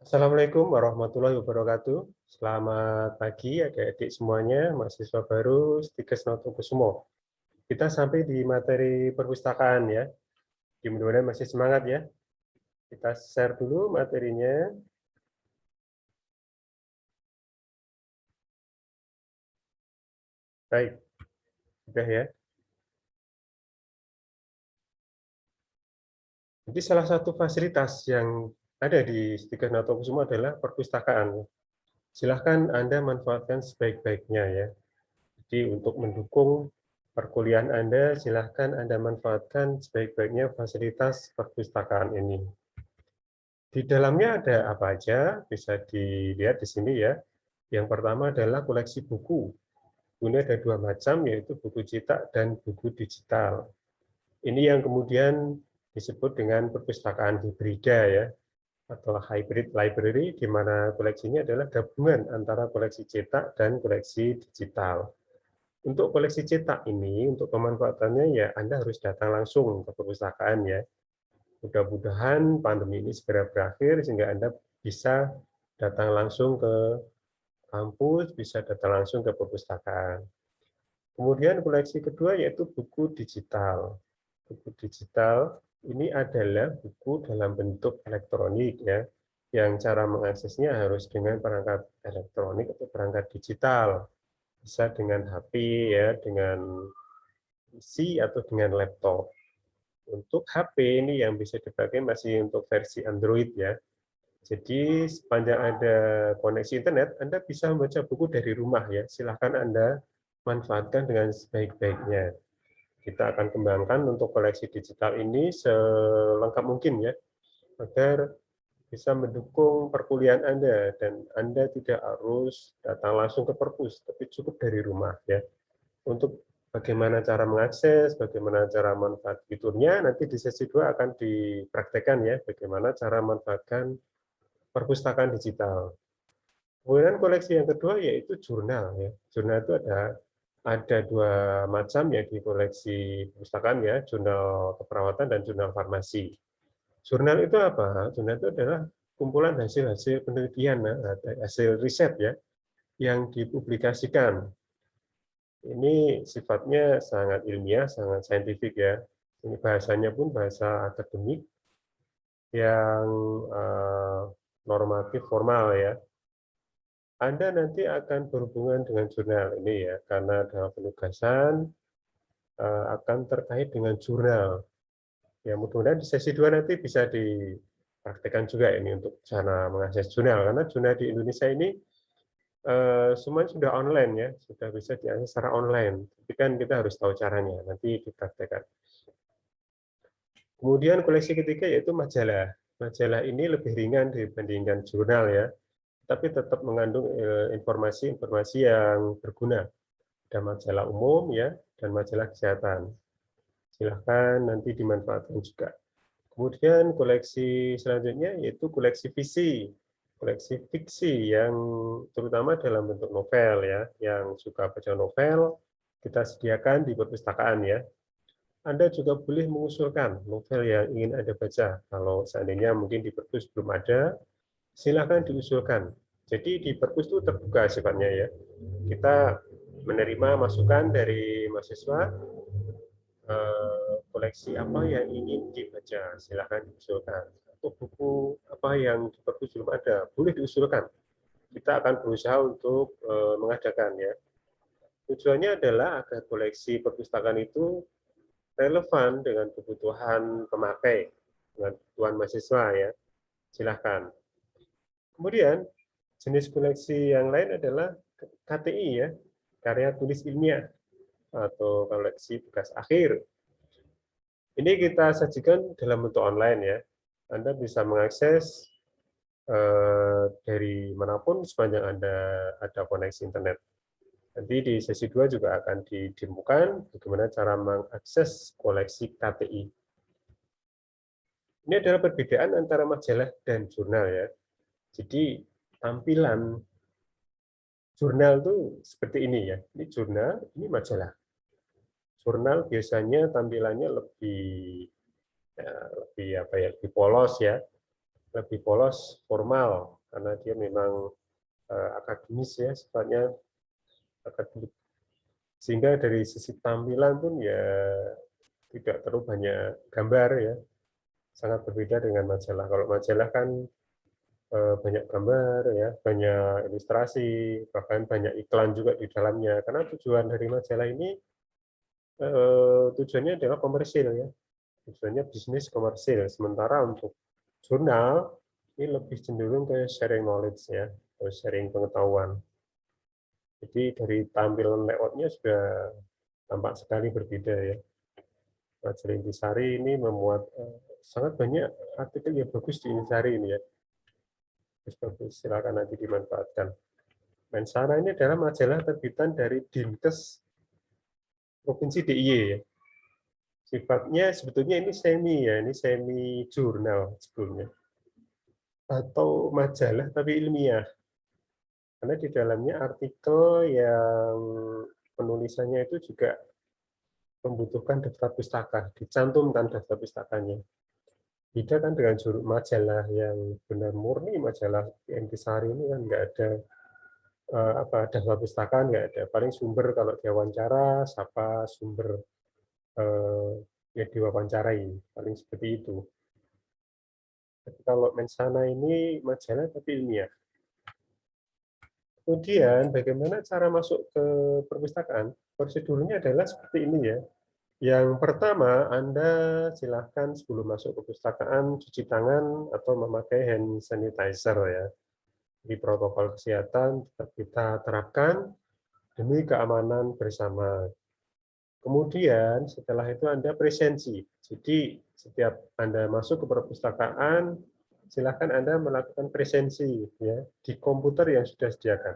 Assalamualaikum warahmatullahi wabarakatuh. Selamat pagi adik-adik semuanya, mahasiswa baru Stikes Notokusumo. Kita sampai di materi perpustakaan ya. Mudah-mudahan masih semangat ya. Kita share dulu materinya. Baik, sudah ya. Jadi salah satu fasilitas yang ada di Stikes Notokusumo adalah perpustakaan. Silahkan Anda manfaatkan sebaik-baiknya ya. Jadi untuk mendukung perkuliahan Anda, silahkan Anda manfaatkan sebaik-baiknya fasilitas perpustakaan ini. Di dalamnya ada apa aja, bisa dilihat di sini ya. Yang pertama adalah koleksi buku. Ini ada dua macam, yaitu buku cetak dan buku digital. Ini yang kemudian disebut dengan perpustakaan hibrida ya, atau hybrid library, di mana koleksinya adalah gabungan antara koleksi cetak dan koleksi digital. Untuk koleksi cetak ini, untuk pemanfaatannya ya Anda harus datang langsung ke perpustakaan ya. Mudah-mudahan pandemi ini segera berakhir sehingga Anda bisa datang langsung ke kampus, bisa datang langsung ke perpustakaan. Kemudian koleksi kedua yaitu buku digital. Buku digital ini adalah buku dalam bentuk elektronik ya, yang cara mengaksesnya harus dengan perangkat elektronik atau perangkat digital. Bisa dengan HP ya, dengan PC atau dengan laptop. Untuk HP ini yang bisa dipakai masih untuk versi Android ya. Jadi sepanjang ada koneksi internet, Anda bisa membaca buku dari rumah ya. Silahkan Anda manfaatkan dengan sebaik-baiknya. Kita akan kembangkan untuk koleksi digital ini selengkap mungkin ya, agar bisa mendukung perkuliahan Anda dan Anda tidak harus datang langsung ke perpus, tapi cukup dari rumah ya. Untuk bagaimana cara mengakses, bagaimana cara manfaat fiturnya, nanti di sesi 2 akan dipraktekkan ya, bagaimana cara manfaatkan perpustakaan digital. Kemudian koleksi yang kedua yaitu jurnal ya. Jurnal itu ada dua macam ya di koleksi perpustakaan ya, jurnal keperawatan dan jurnal farmasi. Jurnal itu apa? Jurnal itu adalah kumpulan hasil-hasil penelitian, hasil riset ya, yang dipublikasikan. Ini sifatnya sangat ilmiah, sangat saintifik ya. Ini bahasanya pun bahasa akademik yang normatif formal ya. Anda nanti akan berhubungan dengan jurnal ini ya, karena dalam penugasan akan terkait dengan jurnal. Ya, mudah-mudahan di sesi 2 nanti bisa dipraktekkan juga ini untuk cara mengakses jurnal, karena jurnal di Indonesia ini semuanya sudah online ya, sudah bisa diakses secara online. Tapi kan kita harus tahu caranya, nanti dipraktekkan. Kemudian koleksi ketiga yaitu majalah. Majalah ini lebih ringan dibandingkan jurnal ya, tapi tetap mengandung informasi-informasi yang berguna. Ada majalah umum ya, dan majalah kesehatan. Silahkan nanti dimanfaatkan juga. Kemudian koleksi selanjutnya yaitu koleksi fiksi yang terutama dalam bentuk novel ya, yang suka baca novel kita sediakan di perpustakaan ya. Anda juga boleh mengusulkan novel yang ingin Anda baca. Kalau seandainya mungkin di perpus belum ada, silakan diusulkan. Jadi di perpus itu terbuka sifatnya ya. Kita menerima masukan dari mahasiswa, koleksi apa yang ingin dibaca, silakan diusulkan. Atau buku apa yang di perpus belum ada, boleh diusulkan. Kita akan berusaha untuk mengadakan ya. Tujuannya adalah agar koleksi perpustakaan itu relevan dengan kebutuhan pemakai, dengan kebutuhan mahasiswa ya. Silahkan. Kemudian jenis koleksi yang lain adalah KTI ya, karya tulis ilmiah atau koleksi tugas akhir. Ini kita sajikan dalam bentuk online ya. Anda bisa mengakses dari manapun sepanjang Anda ada koneksi internet. Nanti di sesi 2 juga akan didemokan bagaimana cara mengakses koleksi KTI. Ini adalah perbedaan antara majalah dan jurnal ya. Jadi tampilan jurnal itu seperti ini ya. Ini jurnal, ini majalah. Jurnal biasanya tampilannya lebih apa ya, lebih polos ya, lebih polos formal. karena dia memang akademis ya, sifatnya akademik. Sehingga dari sisi tampilan pun ya tidak terlalu banyak gambar ya, sangat berbeda dengan majalah. Kalau majalah kan banyak gambar ya, banyak ilustrasi, bahkan banyak iklan juga di dalamnya. Karena tujuan dari majalah ini tujuannya adalah komersil ya, tujuannya bisnis komersil. Sementara untuk jurnal ini lebih cenderung ke sharing knowledge ya, atau sharing pengetahuan. Jadi dari tampilan layoutnya sudah tampak sekali berbeda ya. Majalah Intisari ini memuat sangat banyak artikel yang bagus di Intisari ini ya. Bagus, silakan nanti dimanfaatkan. Mensana ini adalah majalah terbitan dari Dinkes Provinsi DIY ya. Sifatnya sebetulnya ini semi ya, ini semi jurnal sebelumnya. Atau majalah tapi ilmiah. Karena di dalamnya artikel yang penulisannya itu juga membutuhkan daftar pustaka, dicantumkan daftar pustakanya. Beda kan dengan majalah yang benar murni, majalah Intisari ini kan nggak ada daftar pustaka, nggak ada. Paling sumber kalau diwawancara, siapa sumber yang diwawancarai, paling seperti itu. Tapi kalau Mensana ini majalah tapi ilmiah. Kemudian bagaimana cara masuk ke perpustakaan? Prosedurnya adalah seperti ini ya. Yang pertama, Anda silahkan sebelum masuk ke perpustakaan cuci tangan atau memakai hand sanitizer ya. Di protokol kesehatan tetap kita terapkan demi keamanan bersama. Kemudian setelah itu Anda presensi. Jadi setiap Anda masuk ke perpustakaan, silahkan Anda melakukan presensi ya di komputer yang sudah disediakan.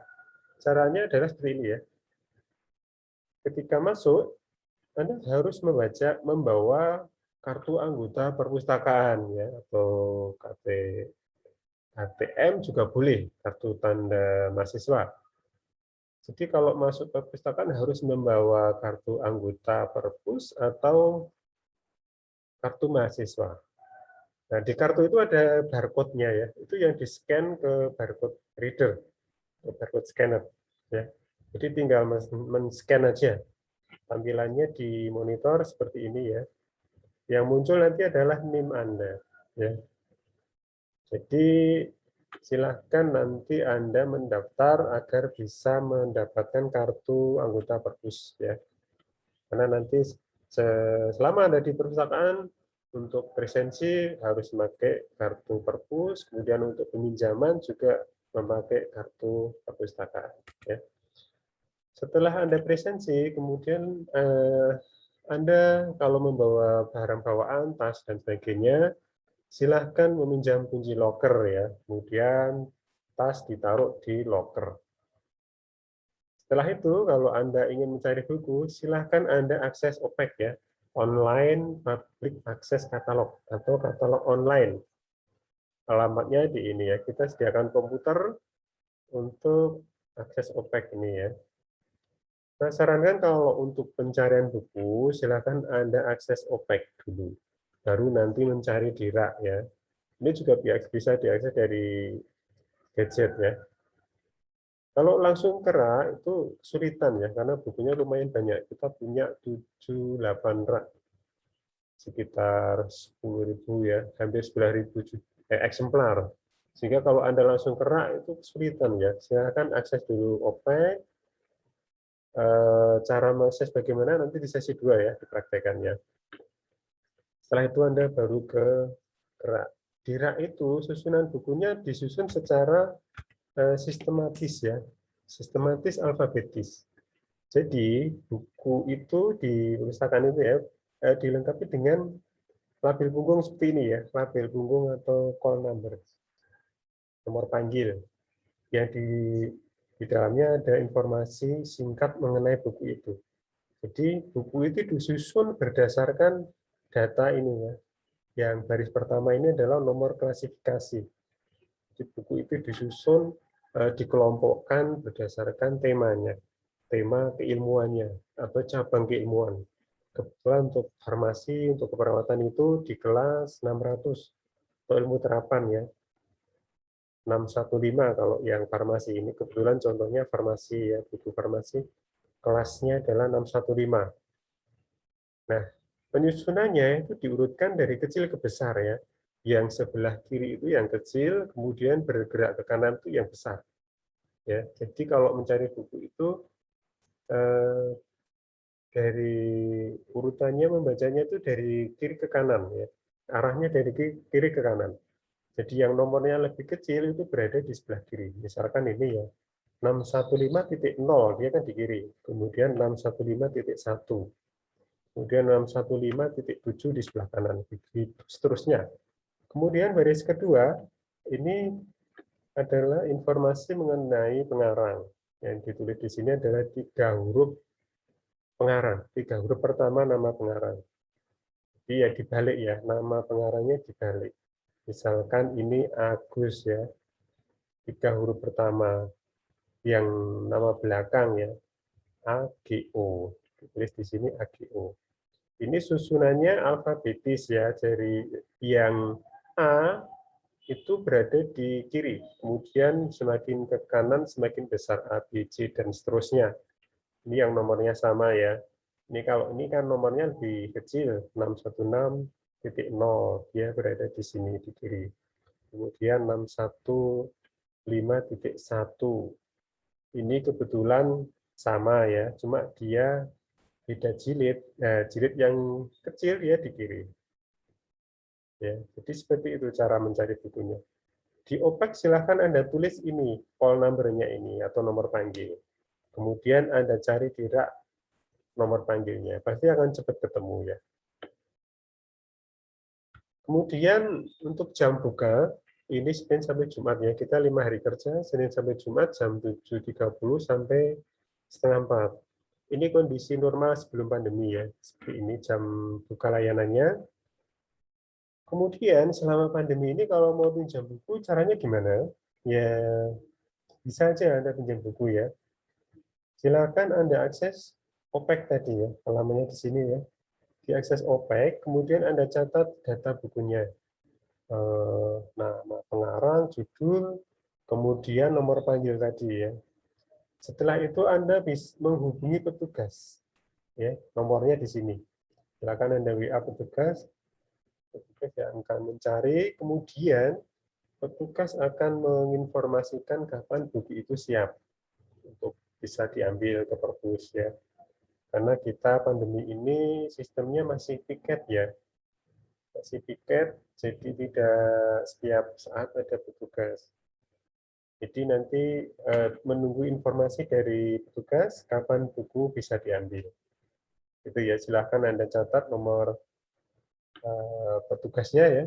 Caranya adalah seperti ini ya. Ketika masuk, Anda harus membawa kartu anggota perpustakaan ya, atau KTM juga boleh, kartu tanda mahasiswa. Jadi kalau masuk ke perpustakaan harus membawa kartu anggota perpus atau kartu mahasiswa. Nah, di kartu itu ada barcode-nya ya. Itu yang di-scan ke barcode reader, ke barcode scanner ya. Jadi tinggal men-scan aja. Tampilannya di monitor seperti ini ya. Yang muncul nanti adalah NIM Anda ya. Jadi silahkan nanti Anda mendaftar agar bisa mendapatkan kartu anggota perpus ya. Karena nanti selama Anda di perpustakaan untuk presensi harus memakai kartu perpus, kemudian untuk peminjaman juga memakai kartu perpustakaan ya. Setelah Anda presensi, kemudian Anda kalau membawa barang bawaan, tas dan sebagainya, silahkan meminjam kunci loker ya. Kemudian tas ditaruh di loker. Setelah itu, kalau Anda ingin mencari buku, silahkan Anda akses OPEC ya, Online Public Access Catalog atau katalog online. Alamatnya di ini ya, kita sediakan komputer untuk akses OPEC ini ya. Saya sarankan kalau untuk pencarian buku, silahkan Anda akses OPEC dulu, baru nanti mencari di rak ya. Ini juga bisa diakses dari gadget ya. Kalau langsung ke rak itu kesulitan ya, karena bukunya lumayan banyak. Kita punya 7-8 rak, sekitar 10.000 ya, hampir 11.000 eksemplar. Sehingga kalau Anda langsung ke rak itu kesulitan ya. Silakan akses dulu OPEC. Cara mengakses bagaimana nanti di sesi 2 ya, dipraktekannya. Setelah itu Anda baru ke rak. Di rak itu susunan bukunya disusun secara sistematis ya, sistematis alfabetis. Jadi buku itu di perpustakaan itu ya dilengkapi dengan label punggung seperti ini ya, label punggung atau call number, nomor panggil. Yang di dalamnya ada informasi singkat mengenai buku itu. Jadi buku itu disusun berdasarkan data ini ya. Yang baris pertama ini adalah nomor klasifikasi. Jadi buku itu disusun dikelompokkan berdasarkan temanya, tema keilmuannya atau cabang keilmuan. Kebetulan untuk farmasi, untuk keperawatan itu di kelas 600 atau ilmu terapan ya. 615 kalau yang farmasi. Ini kebetulan contohnya farmasi ya, buku farmasi kelasnya adalah 615. Nah, penyusunannya itu diurutkan dari kecil ke besar ya. Yang sebelah kiri itu yang kecil, kemudian bergerak ke kanan itu yang besar. Ya, jadi kalau mencari buku itu dari urutannya membacanya itu dari kiri ke kanan ya. Arahnya dari kiri ke kanan. Jadi yang nomornya lebih kecil itu berada di sebelah kiri. Misalkan ini ya 615.0 dia kan di kiri. Kemudian 615.1. Kemudian 615.7 di sebelah kanan. Seterusnya. Kemudian baris kedua ini adalah informasi mengenai pengarang. Yang ditulis di sini adalah 3 huruf pengarang. 3 huruf pertama nama pengarang. Jadi ya dibalik ya, nama pengarangnya dibalik. Misalkan ini Agus ya, 3 huruf pertama. Yang nama belakang ya, AGO. Ditulis di sini AGO. Ini susunannya alfabetis ya, dari yang A itu berada di kiri, kemudian semakin ke kanan semakin besar A, B, C, dan seterusnya. Ini yang nomornya sama ya. Ini kalau ini kan nomornya lebih kecil, 616.0, dia berada di sini di kiri. Kemudian 615.1, ini kebetulan sama ya, cuma dia beda jilid. Nah, jilid yang kecil dia di kiri. Ya, jadi seperti itu cara mencari bukunya. Di OPEC silahkan Anda tulis ini, call number-nya ini, atau nomor panggil. Kemudian Anda cari di rak nomor panggilnya, pasti akan cepat ketemu ya. Kemudian untuk jam buka, ini Senin sampai Jumat ya, kita 5 hari kerja, Senin sampai Jumat jam 7.30 sampai setengah 4. Ini kondisi normal sebelum pandemi ya, seperti ini jam buka layanannya. Kemudian selama pandemi ini kalau mau pinjam buku, caranya gimana? Ya bisa aja Anda pinjam buku ya. Silakan Anda akses OPEC tadi ya, halamannya di sini ya. Diakses OPEC, kemudian Anda catat data bukunya. Nama pengarang, judul, kemudian nomor panggil tadi ya. Setelah itu Anda bisa menghubungi petugas. Ya, nomornya di sini. Silakan Anda WA petugas yang akan mencari, kemudian petugas akan menginformasikan kapan buku itu siap untuk bisa diambil ke perpus ya. Karena kita pandemi ini sistemnya masih piket ya. Masih piket, jadi tidak setiap saat ada petugas. Jadi nanti menunggu informasi dari petugas kapan buku bisa diambil. Itu ya, silahkan Anda catat nomor petugasnya ya.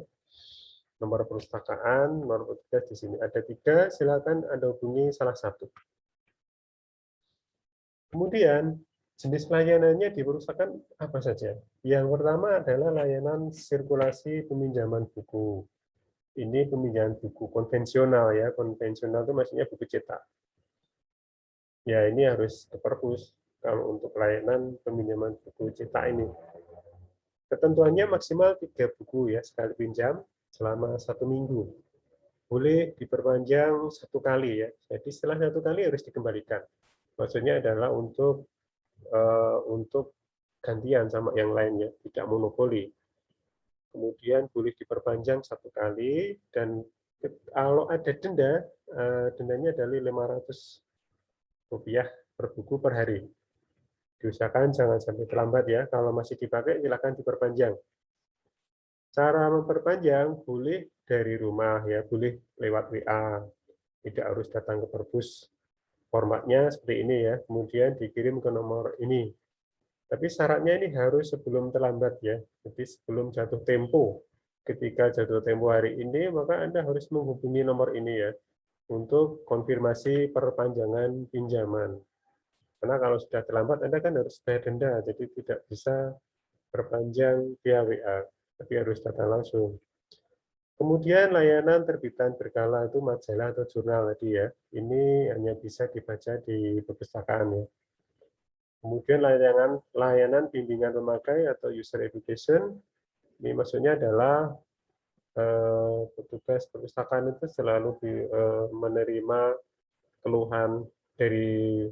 Nomor perpustakaan, nomor petugas di sini ada 3, silakan Anda hubungi salah satu. Kemudian jenis layanannya di perpustakaan apa saja? Yang pertama adalah layanan sirkulasi peminjaman buku. Ini peminjaman buku konvensional ya, konvensional itu maksudnya buku cetak. Ya ini harus ke perpus kalau untuk layanan peminjaman buku cetak ini. Ketentuannya maksimal 3 buku ya sekali pinjam selama 1 minggu. Boleh diperpanjang 1 kali ya. Jadi setelah 1 kali harus dikembalikan. Maksudnya adalah untuk gantian sama yang lainnya, tidak monopoli. Kemudian boleh diperpanjang 1 kali dan kalau ada denda, dendanya dari Rp500 per buku per hari. Diusahakan jangan sampai terlambat ya. Kalau masih dipakai silakan diperpanjang. Cara memperpanjang boleh dari rumah ya, boleh lewat WA. Tidak harus datang ke perpus. Formatnya seperti ini ya. Kemudian dikirim ke nomor ini. Tapi syaratnya ini harus sebelum terlambat ya. Jadi sebelum jatuh tempo. Ketika jatuh tempo hari ini, maka Anda harus menghubungi nomor ini ya untuk konfirmasi perpanjangan pinjaman. Karena kalau sudah terlambat, Anda kan harus bayar denda, jadi tidak bisa perpanjang via WA, tapi harus datang langsung. Kemudian layanan terbitan berkala itu majalah atau jurnal tadi ya. Ini hanya bisa dibaca di perpustakaan ya. Kemudian layanan bimbingan pemakai atau user education, ini maksudnya adalah petugas perpustakaan itu selalu menerima keluhan dari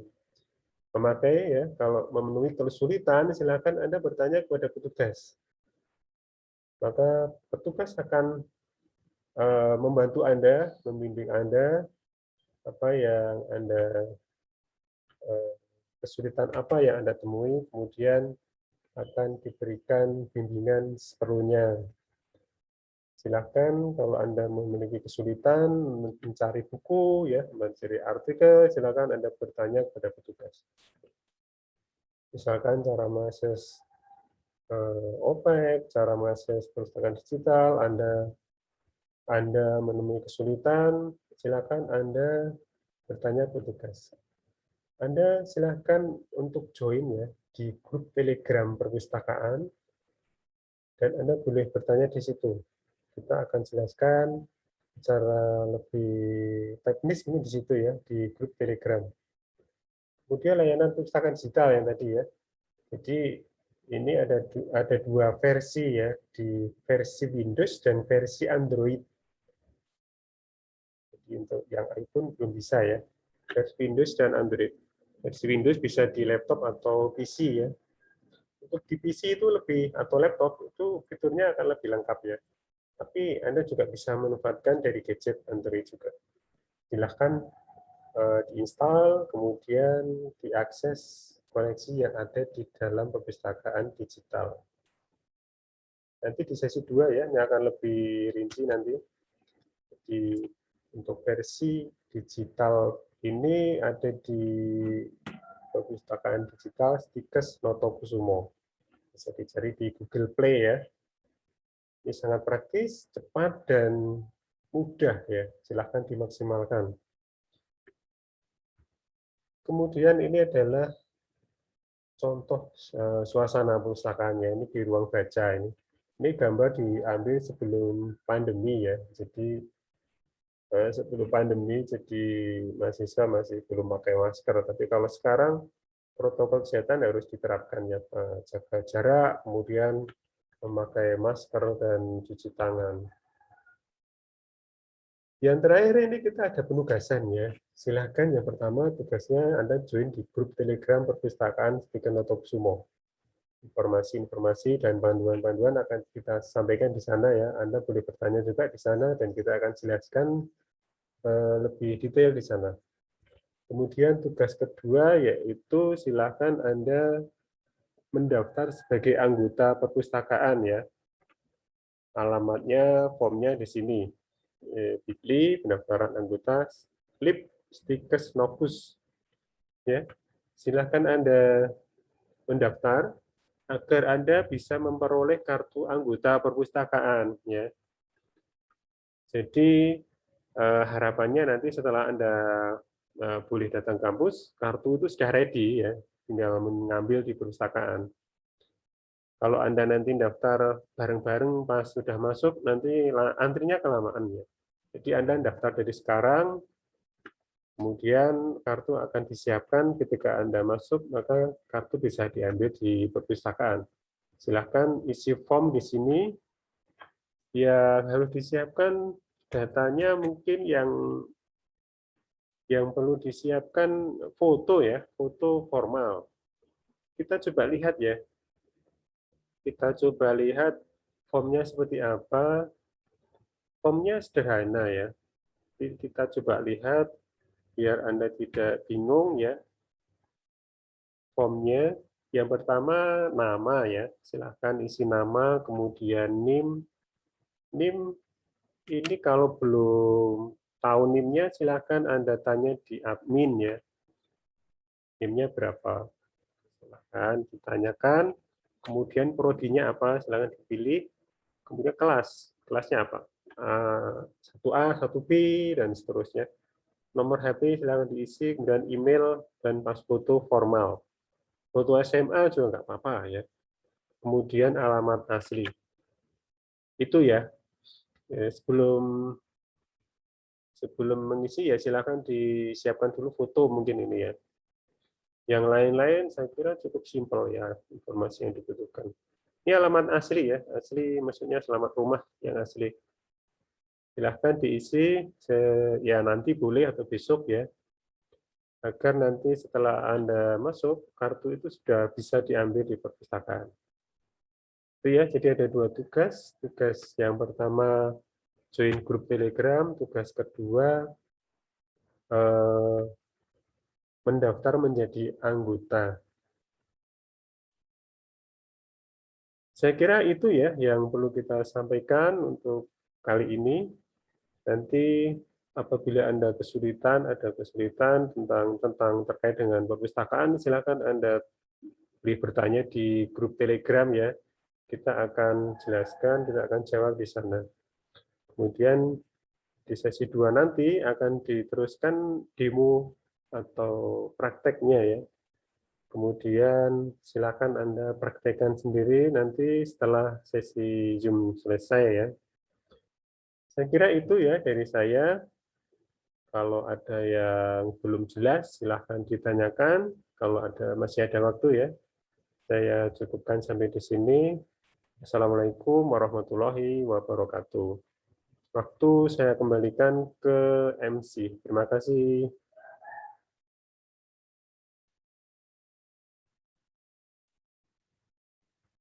pemakai ya. Kalau memenuhi kesulitan, silakan Anda bertanya kepada petugas. Maka petugas akan membantu Anda, membimbing Anda apa yang Anda kesulitan apa yang Anda temui, kemudian akan diberikan bimbingan seperlunya. Silakan kalau Anda memiliki kesulitan mencari buku, ya, mencari artikel, silakan Anda bertanya kepada petugas. Misalkan cara mengakses OPEK, cara mengakses perpustakaan digital, Anda menemui kesulitan, silakan Anda bertanya petugas. Anda silakan untuk join ya di grup Telegram perpustakaan, dan Anda boleh bertanya di situ. Kita akan jelaskan secara lebih teknis ini di situ ya, di grup Telegram. Kemudian layanan perpustakaan digital yang tadi ya. Jadi ini ada dua versi ya, di versi Windows dan versi Android. Jadi untuk yang iPhone belum bisa ya. Versi Windows dan Android. Versi Windows bisa di laptop atau PC ya. Untuk di PC itu lebih, atau laptop itu fiturnya akan lebih lengkap ya. Tapi Anda juga bisa memanfaatkan dari gadget Android juga. Silahkan diinstal, kemudian diakses koneksi yang ada di dalam perpustakaan digital. Nanti di sesi 2 ya, ini akan lebih rinci nanti. Jadi untuk versi digital ini ada di perpustakaan digital Stikes Notokusumo. Bisa dicari di Google Play ya. Ini sangat praktis, cepat, dan mudah ya. Silahkan dimaksimalkan. Kemudian ini adalah contoh suasana perpustakaannya. Ini di ruang baca ini. Ini gambar diambil sebelum pandemi ya. Jadi sebelum pandemi, jadi mahasiswa masih belum pakai masker. Tapi kalau sekarang protokol kesehatan harus diterapkan ya, jaga jarak, kemudian memakai masker dan cuci tangan. Yang terakhir ini kita ada penugasan ya. Silahkan yang pertama tugasnya Anda join di grup Telegram perpustakaan Stikes Notokusumo. Informasi-informasi dan panduan-panduan akan kita sampaikan di sana ya. Anda boleh bertanya juga di sana dan kita akan jelaskan lebih detail di sana. Kemudian tugas kedua yaitu silakan Anda mendaftar sebagai anggota perpustakaan ya. Alamatnya, formnya di sini. Bit.ly, pendaftaran anggota, Lip Stikes Novus. Ya. Silakan Anda mendaftar agar Anda bisa memperoleh kartu anggota perpustakaan ya. Jadi harapannya nanti setelah Anda boleh datang kampus, kartu itu sudah ready ya, tinggal mengambil di perpustakaan. Kalau Anda nanti daftar bareng-bareng pas sudah masuk, nanti antrinya kelamaan ya. Jadi Anda daftar dari sekarang, kemudian kartu akan disiapkan ketika Anda masuk, maka kartu bisa diambil di perpustakaan. Silahkan isi form di sini, ya harus disiapkan datanya mungkin yang perlu disiapkan foto ya, foto formal. Kita coba lihat ya, kita coba lihat formnya seperti apa. Formnya sederhana ya. Kita coba lihat biar Anda tidak bingung ya. Formnya yang pertama nama ya. Silahkan isi nama, kemudian NIM. NIM ini kalau belum tahu NIM-nya silahkan Anda tanya di admin ya. NIM-nya berapa? Silahkan ditanyakan. Kemudian prodinya apa? Silahkan dipilih. Kemudian kelasnya apa? 1A, 1B, dan seterusnya. Nomor HP silahkan diisi, kemudian email, dan pas foto formal. Foto SMA juga nggak apa-apa ya. Kemudian alamat asli. Itu ya. Sebelum mengisi ya silahkan disiapkan dulu foto mungkin ini ya. Yang lain-lain saya kira cukup simpel ya informasi yang dibutuhkan. Ini alamat asli ya, asli maksudnya alamat rumah yang asli. Silahkan diisi ya nanti boleh atau besok ya, agar nanti setelah Anda masuk, kartu itu sudah bisa diambil di perpustakaan. Itu ya, jadi ada 2 tugas. Tugas yang pertama join grup Telegram, tugas kedua mendaftar menjadi anggota. Saya kira itu ya yang perlu kita sampaikan untuk kali ini. Nanti apabila Anda ada kesulitan tentang terkait dengan perpustakaan, silakan Anda bertanya di grup Telegram ya. Kita akan jelaskan, kita akan jawab di sana. Kemudian di sesi 2 nanti akan diteruskan demo atau prakteknya ya. Kemudian silakan Anda praktekkan sendiri nanti setelah sesi Zoom selesai ya. Saya kira itu ya dari saya. Kalau ada yang belum jelas, silahkan ditanyakan. Kalau masih ada waktu ya, saya cukupkan sampai di sini. Assalamualaikum warahmatullahi wabarakatuh. Waktu saya kembalikan ke MC. Terima kasih.